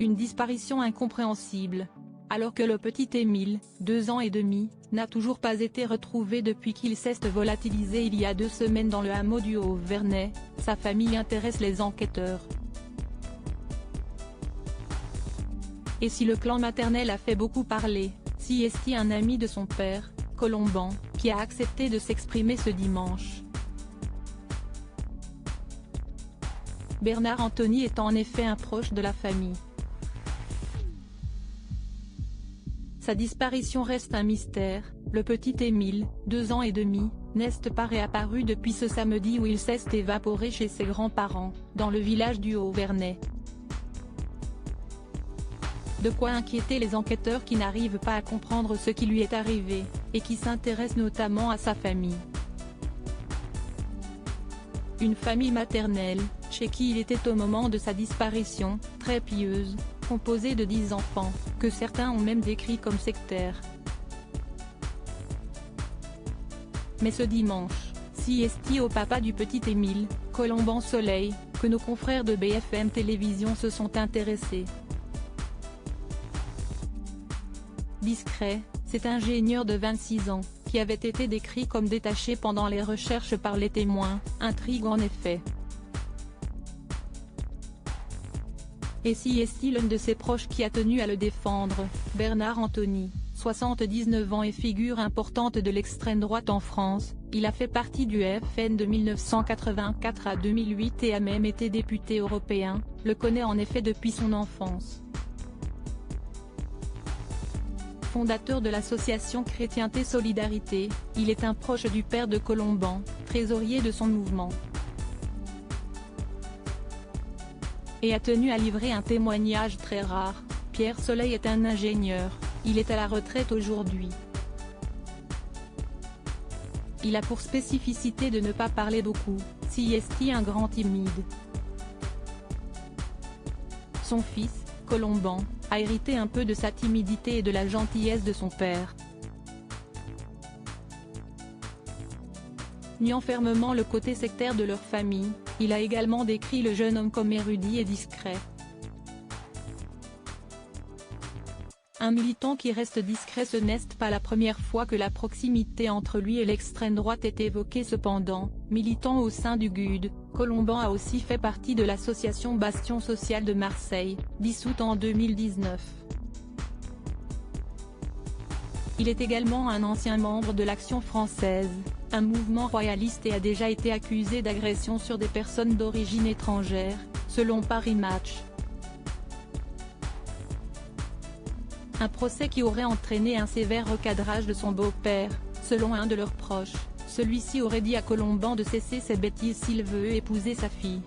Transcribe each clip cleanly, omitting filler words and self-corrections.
Une disparition incompréhensible. Alors que le petit Émile, 2 ans et demi, n'a toujours pas été retrouvé depuis qu'il s'est volatilisé il y a 2 semaines dans le hameau du Haut-Vernay, sa famille intéresse les enquêteurs. Et si le clan maternel a fait beaucoup parler, si est-il un ami de son père, Colomban, qui a accepté de s'exprimer ce dimanche. Bernard Anthony est en effet un proche de la famille. Sa disparition reste un mystère. Le petit Émile, 2 ans et demi, n'est pas réapparu depuis ce samedi où il s'est évaporé chez ses grands-parents, dans le village du Haut-Vernay. De quoi inquiéter les enquêteurs qui n'arrivent pas à comprendre ce qui lui est arrivé, et qui s'intéressent notamment à sa famille. Une famille maternelle, chez qui il était au moment de sa disparition, très pieuse, composée de 10 enfants, que certains ont même décrit comme sectaires. Mais ce dimanche, si est au papa du petit Émile, Colomban Soleil, que nos confrères de BFM Télévision se sont intéressés. Discret, cet ingénieur de 26 ans, qui avait été décrit comme détaché pendant les recherches par les témoins, intrigue en effet. Et si est-il l'un de ses proches qui a tenu à le défendre, Bernard Anthony, 79 ans et figure importante de l'extrême droite en France, il a fait partie du FN de 1984 à 2008 et a même été député européen, le connaît en effet depuis son enfance. Fondateur de l'association Chrétienté Solidarité, il est un proche du père de Colomban, trésorier de son mouvement. Et a tenu à livrer un témoignage très rare. Pierre Soleil est un ingénieur, il est à la retraite aujourd'hui. Il a pour spécificité de ne pas parler beaucoup, si est un grand timide. Son fils, Colomban, a hérité un peu de sa timidité et de la gentillesse de son père. Niant fermement le côté sectaire de leur famille, il a également décrit le jeune homme comme érudit et discret. Un militant qui reste discret. Ce n'est pas la première fois que la proximité entre lui et l'extrême droite est évoquée. Cependant, militant au sein du GUD, Colomban a aussi fait partie de l'association Bastion Social de Marseille, dissoute en 2019. Il est également un ancien membre de l'Action française, un mouvement royaliste, et a déjà été accusé d'agression sur des personnes d'origine étrangère, selon Paris Match. Un procès qui aurait entraîné un sévère recadrage de son beau-père, selon un de leurs proches. Celui-ci aurait dit à Colomban de cesser ses bêtises s'il veut épouser sa fille.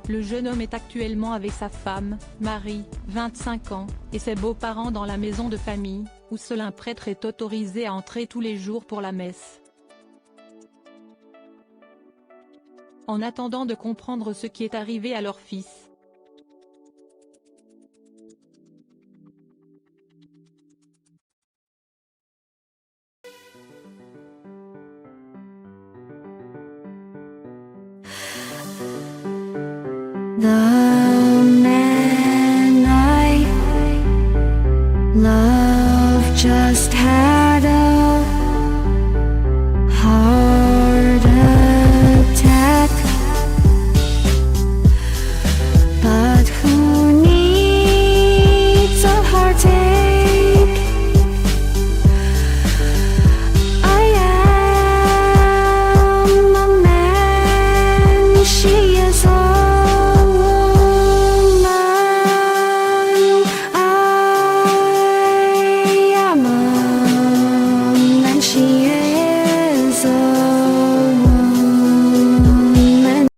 Le jeune homme est actuellement avec sa femme, Marie, 25 ans, et ses beaux-parents dans la maison de famille, où seul un prêtre est autorisé à entrer tous les jours pour la messe. En attendant de comprendre ce qui est arrivé à leur fils. 나